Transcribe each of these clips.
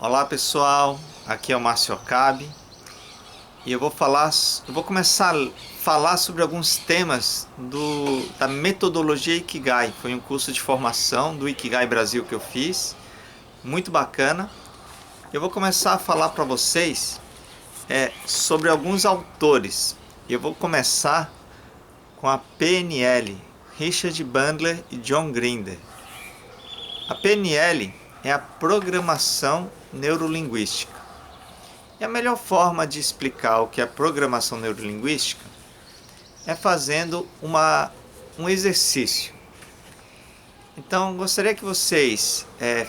Olá pessoal, aqui é o Márcio Okabe e eu vou começar a falar sobre alguns temas da metodologia Ikigai. Foi um curso de formação do Ikigai Brasil que eu fiz, muito bacana. Eu vou começar a falar para vocês sobre alguns autores. Eu vou começar com a PNL, Richard Bandler e John Grinder. A PNL é a programação neurolinguística. E a melhor forma de explicar o que é programação neurolinguística é fazendo um exercício. Então, gostaria que vocês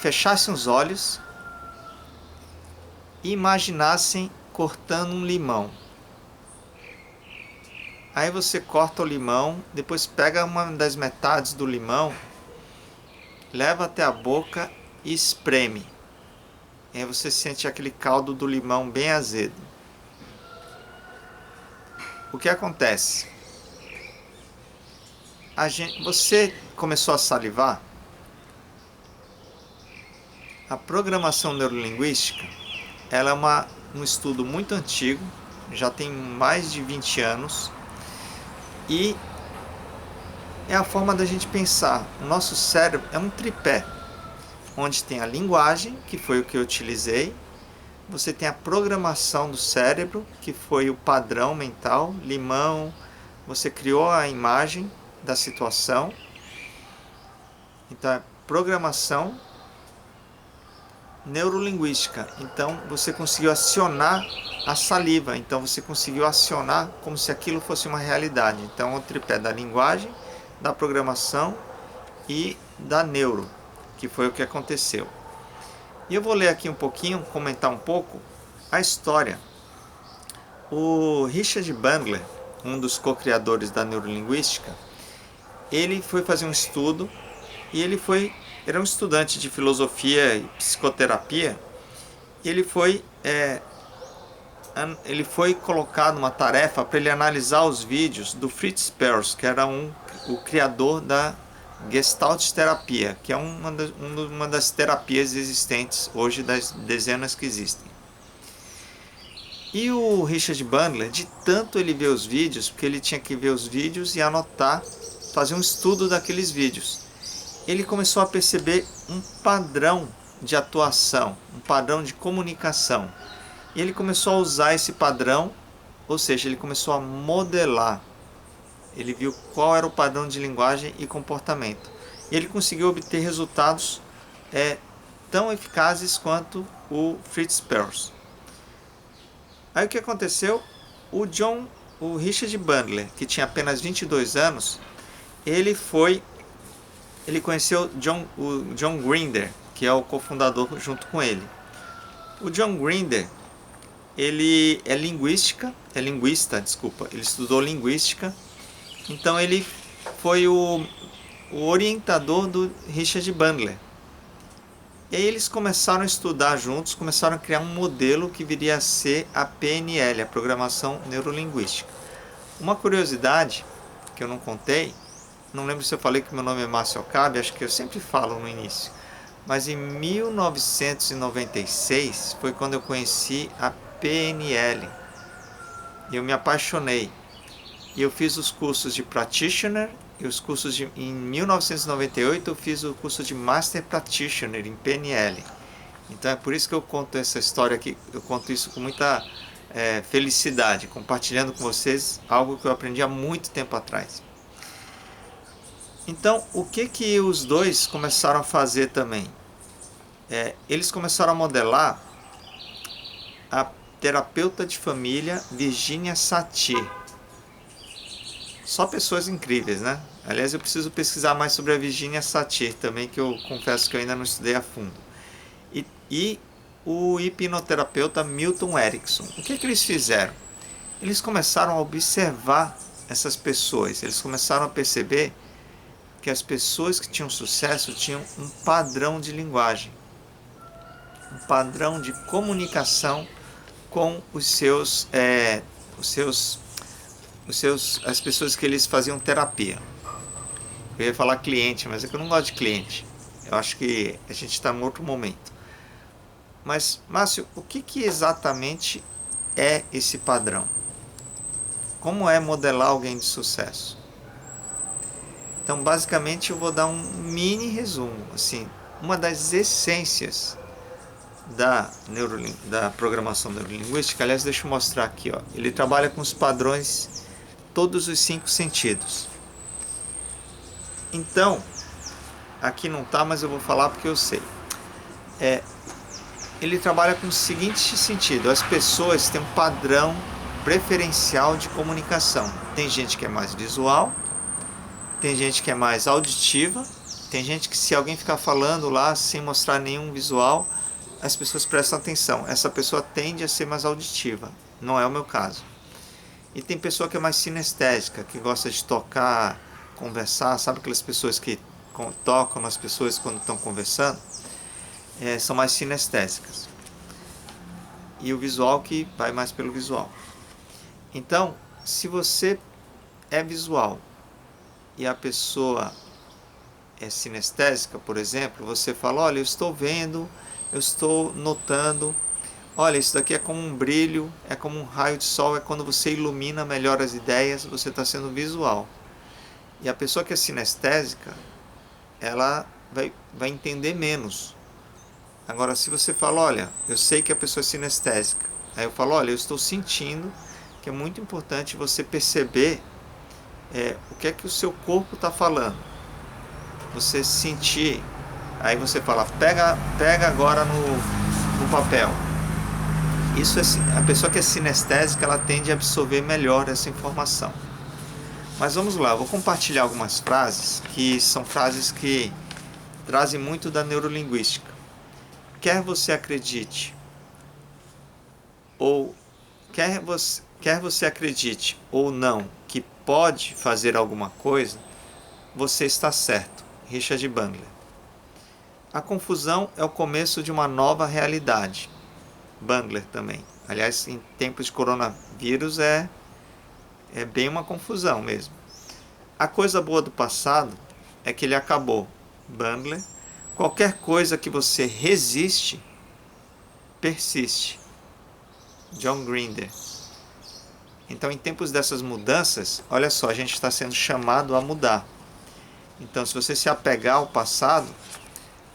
fechassem os olhos e imaginassem cortando um limão. Aí você corta o limão, depois pega uma das metades do limão, leva até a boca e espreme. E aí você sente aquele caldo do limão bem azedo. O que acontece? Você começou a salivar? A programação neurolinguística ela é um estudo muito antigo, já tem mais de 20 anos, e é a forma da gente pensar. O nosso cérebro é um tripé, onde tem a linguagem, que foi o que eu utilizei, você tem a programação do cérebro, que foi o padrão mental, limão, você criou a imagem da situação, então é programação neurolinguística, então você conseguiu acionar a saliva, então você conseguiu acionar como se aquilo fosse uma realidade. Então o tripé da linguagem, da programação e da neuro, que foi o que aconteceu. E eu vou ler aqui um pouquinho, comentar um pouco a história. O Richard Bandler, um dos co-criadores da neurolinguística, ele foi fazer um estudo e era um estudante de filosofia e psicoterapia. E ele foi colocado uma tarefa para ele analisar os vídeos do Fritz Perls, que era o criador da Gestalt terapia, que é uma das terapias existentes hoje, das dezenas que existem. E o Richard Bandler, de tanto ele ver os vídeos, porque ele tinha que ver os vídeos e anotar, fazer um estudo daqueles vídeos, ele começou a perceber um padrão de atuação, um padrão de comunicação. E ele começou a usar esse padrão, ou seja, ele começou a modelar. Ele viu qual era o padrão de linguagem e comportamento. E ele conseguiu obter resultados tão eficazes quanto o Fritz Perls. Aí o que aconteceu? O Richard Bandler, que tinha apenas 22 anos, ele conheceu o John Grinder, que é o cofundador junto com ele. O John Grinder, ele é linguista, ele estudou linguística, então ele foi o orientador do Richard Bandler. E aí eles começaram a estudar juntos, começaram a criar um modelo que viria a ser a PNL, a Programação Neurolinguística. Uma curiosidade que eu não contei, não lembro se eu falei que meu nome é Márcio Okabe, acho que eu sempre falo no início, mas em 1996 foi quando eu conheci a PNL. Eu me apaixonei. E eu fiz os cursos de Practitioner e em 1998 eu fiz o curso de Master Practitioner em PNL. Então é por isso que eu conto essa história aqui, eu conto isso com muita felicidade, compartilhando com vocês algo que eu aprendi há muito tempo atrás. Então, o que os dois começaram a fazer também? Eles começaram a modelar a terapeuta de família Virginia Satir. Só pessoas incríveis, né? Aliás, eu preciso pesquisar mais sobre a Virginia Satir também, que eu confesso que eu ainda não estudei a fundo. E o hipnoterapeuta Milton Erickson. O que eles fizeram? Eles começaram a observar essas pessoas. Eles começaram a perceber que as pessoas que tinham sucesso tinham um padrão de linguagem, um padrão de comunicação com as pessoas que eles faziam terapia. Eu ia falar cliente, mas é que eu não gosto de cliente. Eu acho que a gente está em outro momento. Mas, Márcio, o que exatamente é esse padrão? Como é modelar alguém de sucesso? Então, basicamente, eu vou dar um mini resumo. Assim, uma das essências da programação neurolinguística, aliás, deixa eu mostrar aqui, ó. Ele trabalha com os padrões, todos os 5 sentidos. Então, aqui não tá, mas eu vou falar porque eu sei. Ele trabalha com o seguinte sentido: as pessoas têm um padrão preferencial de comunicação. Tem gente que é mais visual, tem gente que é mais auditiva, tem gente que, se alguém ficar falando lá sem mostrar nenhum visual, as pessoas prestam atenção. Essa pessoa tende a ser mais auditiva. Não é o meu caso. E tem pessoa que é mais sinestésica, que gosta de tocar, conversar. Sabe aquelas pessoas que tocam nas pessoas quando estão conversando? São mais sinestésicas. E o visual que vai mais pelo visual. Então, se você é visual e a pessoa é sinestésica, por exemplo, você fala: olha, eu estou vendo, eu estou notando, olha, isso daqui é como um brilho, é como um raio de sol, é quando você ilumina melhor as ideias, você está sendo visual. E a pessoa que é sinestésica, ela vai entender menos. Agora, se você fala: olha, eu sei que a pessoa é sinestésica, aí eu falo: olha, eu estou sentindo, que é muito importante você perceber o que é que o seu corpo está falando. Você sentir, aí você fala: pega agora no papel. Isso a pessoa que é sinestésica, ela tende a absorver melhor essa informação. Mas vamos lá, eu vou compartilhar algumas frases que são frases que trazem muito da neurolinguística. Quer você acredite ou quer você acredite ou não que pode fazer alguma coisa, você está certo. Richard Bandler. A confusão é o começo de uma nova realidade. Bandler também. Aliás, em tempos de coronavírus é bem uma confusão mesmo. A coisa boa do passado é que ele acabou. Bandler. Qualquer coisa que você resiste, persiste. John Grinder. Então, em tempos dessas mudanças, olha só, a gente está sendo chamado a mudar. Então, se você se apegar ao passado,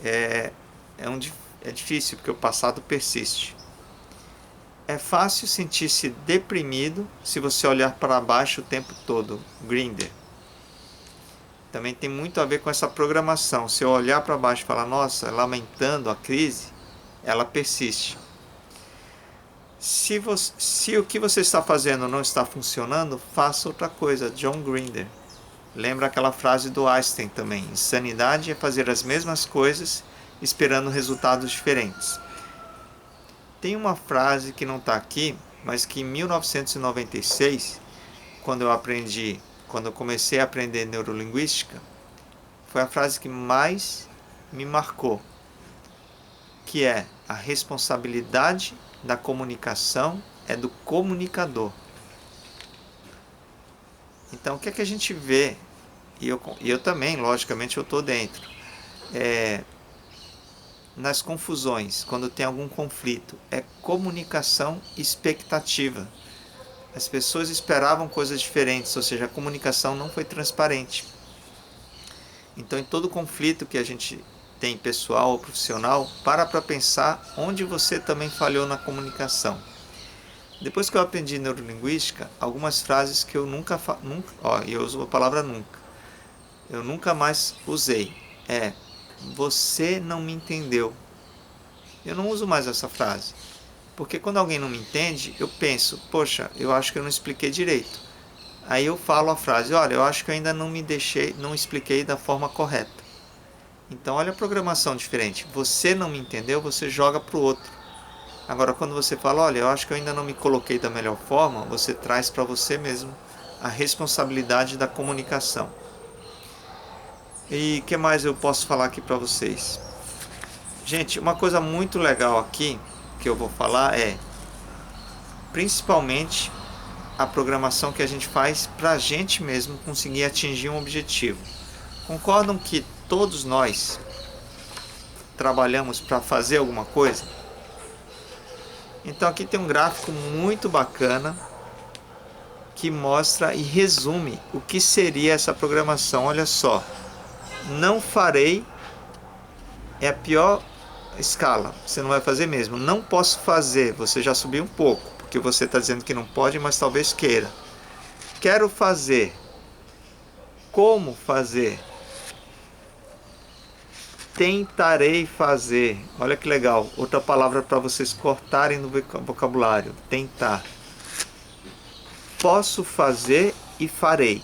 é difícil, porque o passado persiste. É fácil sentir-se deprimido se você olhar para baixo o tempo todo. Grinder. Também tem muito a ver com essa programação. Se eu olhar para baixo e falar: nossa, lamentando a crise, ela persiste. Se o que você está fazendo não está funcionando, faça outra coisa. John Grinder. Lembra aquela frase do Einstein também: insanidade é fazer as mesmas coisas esperando resultados diferentes. Tem uma frase que não está aqui, mas que em 1996, quando eu comecei a aprender neurolinguística, foi a frase que mais me marcou, que é: a responsabilidade da comunicação é do comunicador. Então, o que é que a gente vê? E eu também, logicamente, eu estou dentro. Nas confusões, quando tem algum conflito, é comunicação expectativa. As pessoas esperavam coisas diferentes, ou seja, a comunicação não foi transparente. Então, em todo conflito que a gente tem, pessoal ou profissional, para pensar onde você também falhou na comunicação. Depois que eu aprendi neurolinguística, algumas frases que eu eu uso a palavra nunca. Eu nunca mais usei. Você não me entendeu. Eu não uso mais essa frase. Porque quando alguém não me entende, eu penso: poxa, eu acho que eu não expliquei direito. Aí eu falo a frase: olha, eu acho que eu ainda não expliquei da forma correta. Então, olha a programação diferente. Você não me entendeu, você joga para o outro. Agora, quando você fala: olha, eu acho que eu ainda não me coloquei da melhor forma, você traz para você mesmo a responsabilidade da comunicação. E o que mais eu posso falar aqui para vocês? Gente, uma coisa muito legal aqui que eu vou falar principalmente a programação que a gente faz para a gente mesmo conseguir atingir um objetivo. Concordam que todos nós trabalhamos para fazer alguma coisa? Então aqui tem um gráfico muito bacana que mostra e resume o que seria essa programação. Olha só, não farei é a pior escala, você não vai fazer mesmo. Não posso fazer, você já subiu um pouco, porque você está dizendo que não pode, mas talvez queira. Quero fazer, como fazer, tentarei fazer. Olha que legal, outra palavra para vocês cortarem no vocabulário, tentar. Posso fazer e farei.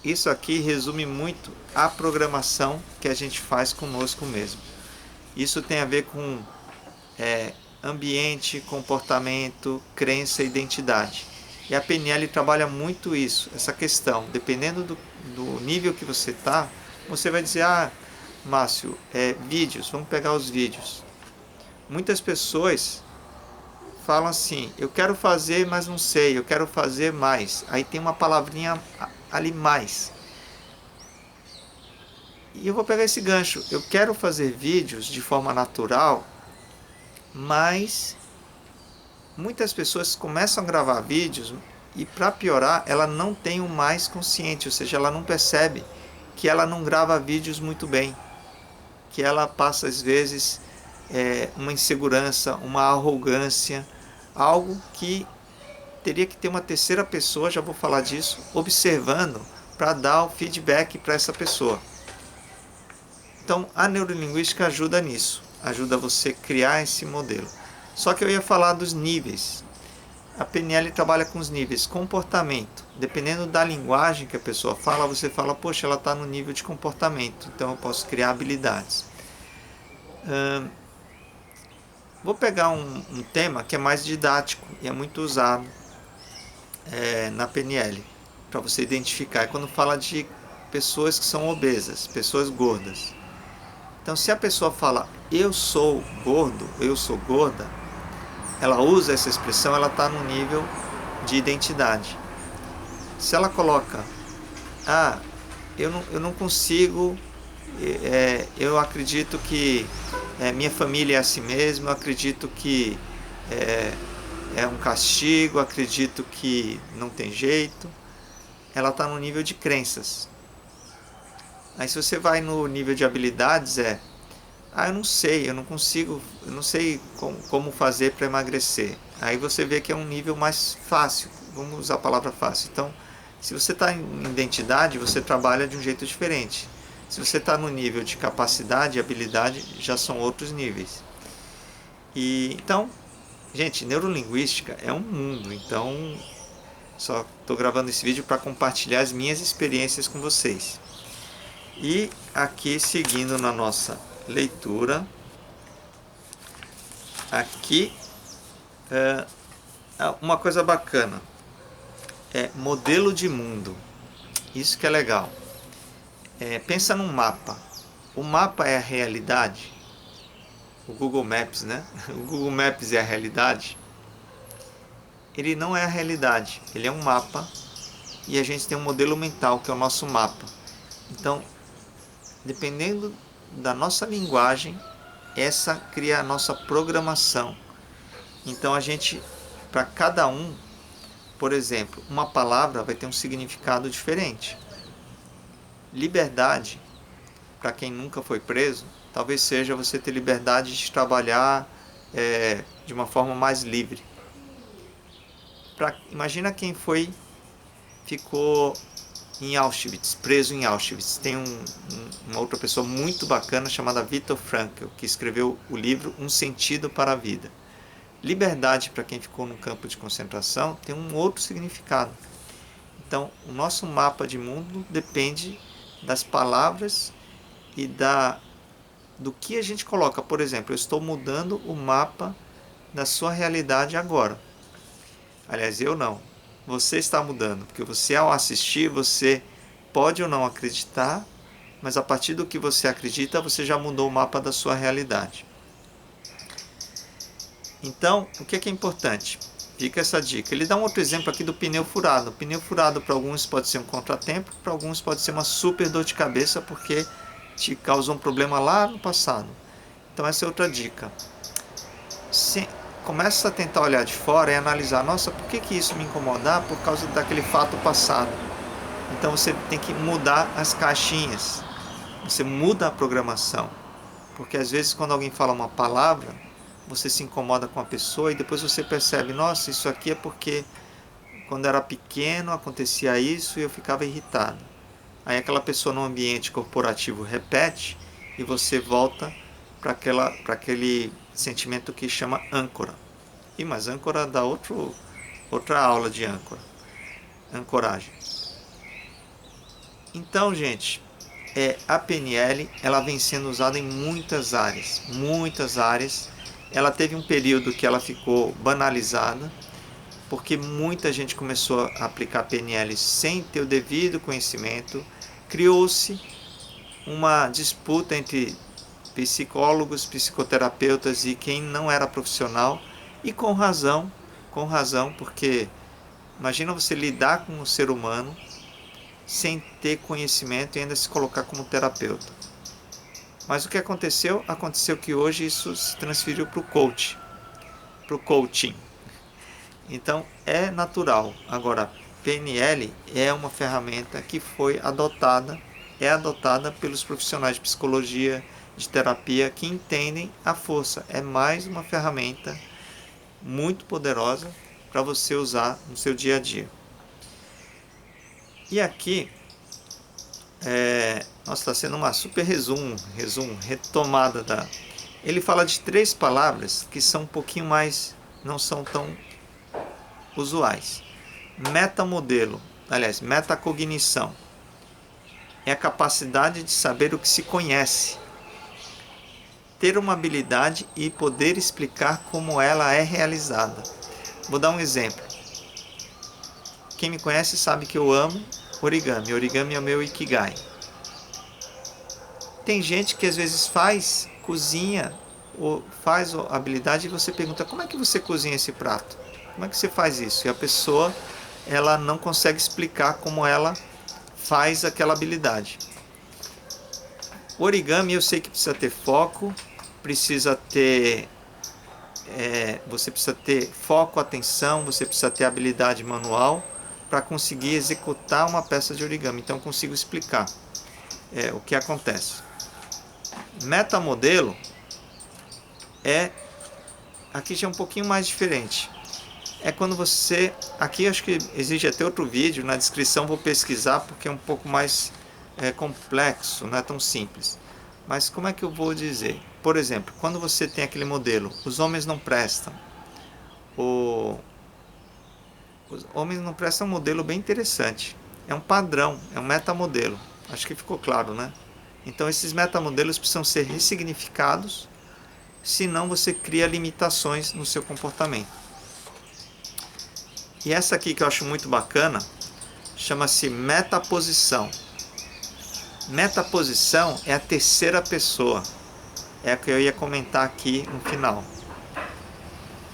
Isso aqui resume muito a programação que a gente faz conosco mesmo. Isso tem a ver com ambiente, comportamento, crença e identidade. E a PNL trabalha muito isso, essa questão. Dependendo do nível que você está, você vai dizer, Márcio, vídeos, vamos pegar os vídeos. Muitas pessoas falam assim, eu quero fazer, mas não sei, eu quero fazer mais. Aí tem uma palavrinha ali, mais. E eu vou pegar esse gancho, eu quero fazer vídeos de forma natural, mas muitas pessoas começam a gravar vídeos e, para piorar, ela não tem o mais consciente, ou seja, ela não percebe que ela não grava vídeos muito bem, que ela passa às vezes uma insegurança, uma arrogância, algo que teria que ter uma terceira pessoa, já vou falar disso, observando para dar o feedback para essa pessoa. Então a neurolinguística ajuda nisso, ajuda você a criar esse modelo. Só que eu ia falar dos níveis. A PNL trabalha com os níveis. Comportamento. Dependendo da linguagem que a pessoa fala, você fala, poxa, ela está no nível de comportamento, então eu posso criar habilidades. Vou pegar um tema que é mais didático e é muito usado na PNL, para você identificar. É quando fala de pessoas que são obesas, pessoas gordas. Então, se a pessoa fala, eu sou gordo, eu sou gorda, ela usa essa expressão, ela está no nível de identidade. Se ela coloca, eu não consigo, eu acredito que minha família é assim mesmo, eu acredito que é um castigo, acredito que não tem jeito, ela está no nível de crenças. Aí se você vai no nível de habilidades, eu não sei, eu não consigo, eu não sei como fazer para emagrecer. Aí você vê que é um nível mais fácil, vamos usar a palavra fácil. Então, se você está em identidade, você trabalha de um jeito diferente. Se você está no nível de capacidade e habilidade, já são outros níveis. E então, gente, neurolinguística é um mundo, então só estou gravando esse vídeo para compartilhar as minhas experiências com vocês. E aqui, seguindo na nossa leitura, aqui uma coisa bacana, modelo de mundo. Isso que é legal. Pensa num mapa. O mapa é a realidade. O Google Maps, né? O Google Maps é a realidade. Ele não é a realidade. Ele é um mapa e a gente tem um modelo mental que é o nosso mapa. Então, dependendo da nossa linguagem, essa cria a nossa programação. Então a gente, para cada um, por exemplo, uma palavra vai ter um significado diferente. Liberdade, para quem nunca foi preso, talvez seja você ter liberdade de trabalhar de uma forma mais livre. Imagina quem ficou em Auschwitz, preso em Auschwitz. Tem uma outra pessoa muito bacana chamada Viktor Frankl, que escreveu o livro Um Sentido para a Vida. Liberdade, para quem ficou no campo de concentração, tem um outro significado. Então, o nosso mapa de mundo depende das palavras e do que a gente coloca. Por exemplo, eu estou mudando o mapa da sua realidade agora. Aliás, eu não. Você está mudando, porque você, ao assistir, você pode ou não acreditar, mas a partir do que você acredita, você já mudou o mapa da sua realidade. Então, o que é importante? Fica essa dica. Ele dá um outro exemplo aqui do pneu furado. O pneu furado para alguns pode ser um contratempo, para alguns pode ser uma super dor de cabeça, porque te causou um problema lá no passado. Então essa é outra dica. se, começa a tentar olhar de fora e analisar, nossa, por que isso me incomodar? Por causa daquele fato passado. Então você tem que mudar as caixinhas, você muda a programação, porque às vezes quando alguém fala uma palavra, você se incomoda com a pessoa e depois você percebe, nossa, isso aqui é porque quando era pequeno acontecia isso e eu ficava irritado. Aí aquela pessoa no ambiente corporativo repete e você volta para aquele sentimento que chama âncora. E mas âncora dá outra aula de âncora, ancoragem. Então, gente, a PNL ela vem sendo usada em muitas áreas, muitas áreas. Ela teve um período que ela ficou banalizada, porque muita gente começou a aplicar PNL sem ter o devido conhecimento. Criou-se uma disputa entre psicólogos, psicoterapeutas e quem não era profissional, e com razão, porque imagina você lidar com um ser humano sem ter conhecimento e ainda se colocar como terapeuta. Mas o que aconteceu? Aconteceu que hoje isso se transferiu para o coaching. Então é natural. Agora, PNL é uma ferramenta que foi adotada, é adotada pelos profissionais de psicologia, de terapia, que entendem a força. É mais uma ferramenta muito poderosa para você usar no seu dia a dia. E aqui, nossa, está sendo uma super retomada da... Ele fala de 3 palavras que são um pouquinho mais, não são tão usuais. Metamodelo, aliás, metacognição, é a capacidade de saber o que se conhece, ter uma habilidade e poder explicar como ela é realizada. Vou dar um exemplo. Quem me conhece sabe que eu amo origami. Origami é o meu ikigai. Tem gente que às vezes cozinha, ou faz a habilidade e você pergunta, como é que você cozinha esse prato? Como é que você faz isso? E a pessoa, ela não consegue explicar como ela faz aquela habilidade. O origami eu sei que precisa ter foco, você precisa ter foco, atenção, você precisa ter habilidade manual para conseguir executar uma peça de origami. Então eu consigo explicar o que acontece. Metamodelo aqui já é um pouquinho mais diferente. É quando você, aqui acho que exige até outro vídeo, na descrição vou pesquisar porque é um pouco mais complexo, não é tão simples. Mas como é que eu vou dizer? Por exemplo, quando você tem aquele modelo, os homens não prestam. Os homens não prestam é um modelo bem interessante. É um padrão, é um metamodelo. Acho que ficou claro, né? Então esses metamodelos precisam ser ressignificados, senão você cria limitações no seu comportamento. E essa aqui que eu acho muito bacana, chama-se metaposição. Metaposição é a terceira pessoa. É a que eu ia comentar aqui no final.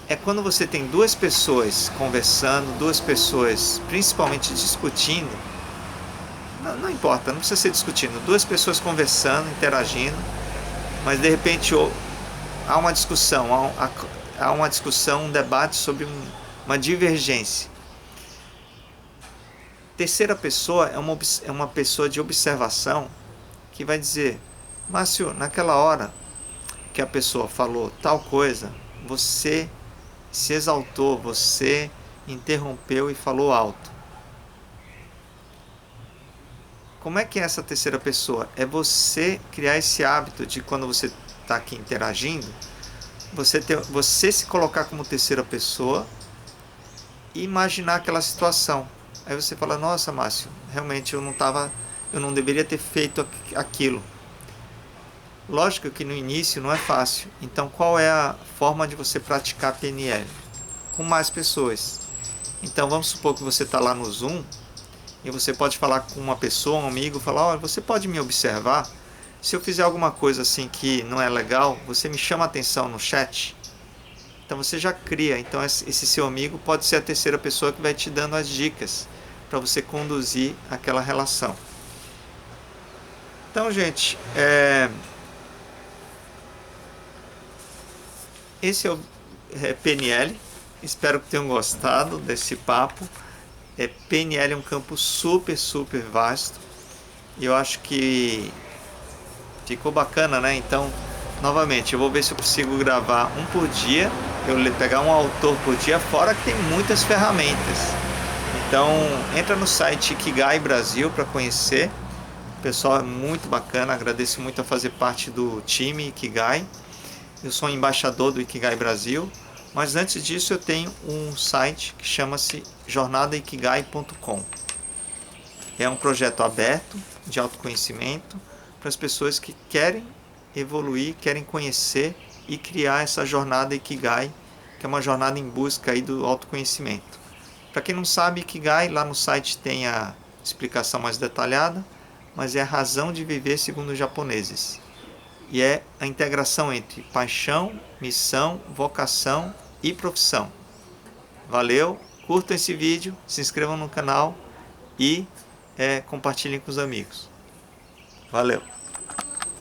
É quando você tem 2 pessoas conversando, 2 pessoas principalmente discutindo. Não importa, não precisa ser discutindo. 2 pessoas conversando, interagindo, mas de repente há uma discussão, um debate sobre uma divergência. Terceira pessoa é uma pessoa de observação que vai dizer, Márcio, naquela hora que a pessoa falou tal coisa, você se exaltou, você interrompeu e falou alto. Como é que é essa terceira pessoa? É você criar esse hábito de quando você está aqui interagindo, você se colocar como terceira pessoa e imaginar aquela situação. Aí você fala, nossa, Márcio, realmente eu não deveria ter feito aquilo. Lógico que no início não é fácil. Então qual é a forma de você praticar PNL? Com mais pessoas. Então vamos supor que você está lá no Zoom e você pode falar com uma pessoa, um amigo, falar, olha, você pode me observar? Se eu fizer alguma coisa assim que não é legal, você me chama a atenção no chat. Então você já cria. Então esse seu amigo pode ser a terceira pessoa que vai te dando as dicas para você conduzir aquela relação. Então, gente, esse é o PNL. Espero que tenham gostado desse papo. PNL é um campo super, super vasto. E eu acho que ficou bacana, né? Então, novamente, eu vou ver se eu consigo gravar um por dia. Eu pegar um autor por dia, fora que tem muitas ferramentas. Então, entra no site Ikigai Brasil para conhecer. O pessoal é muito bacana, agradeço muito a fazer parte do time Ikigai. Eu sou embaixador do Ikigai Brasil, mas antes disso eu tenho um site que chama-se jornadaikigai.com. É um projeto aberto de autoconhecimento para as pessoas que querem evoluir, querem conhecer e criar essa jornada Ikigai, que é uma jornada em busca aí do autoconhecimento. Para quem não sabe, Ikigai, lá no site tem a explicação mais detalhada, mas é a razão de viver segundo os japoneses. E é a integração entre paixão, missão, vocação e profissão. Valeu, curtam esse vídeo, se inscrevam no canal e compartilhem com os amigos. Valeu!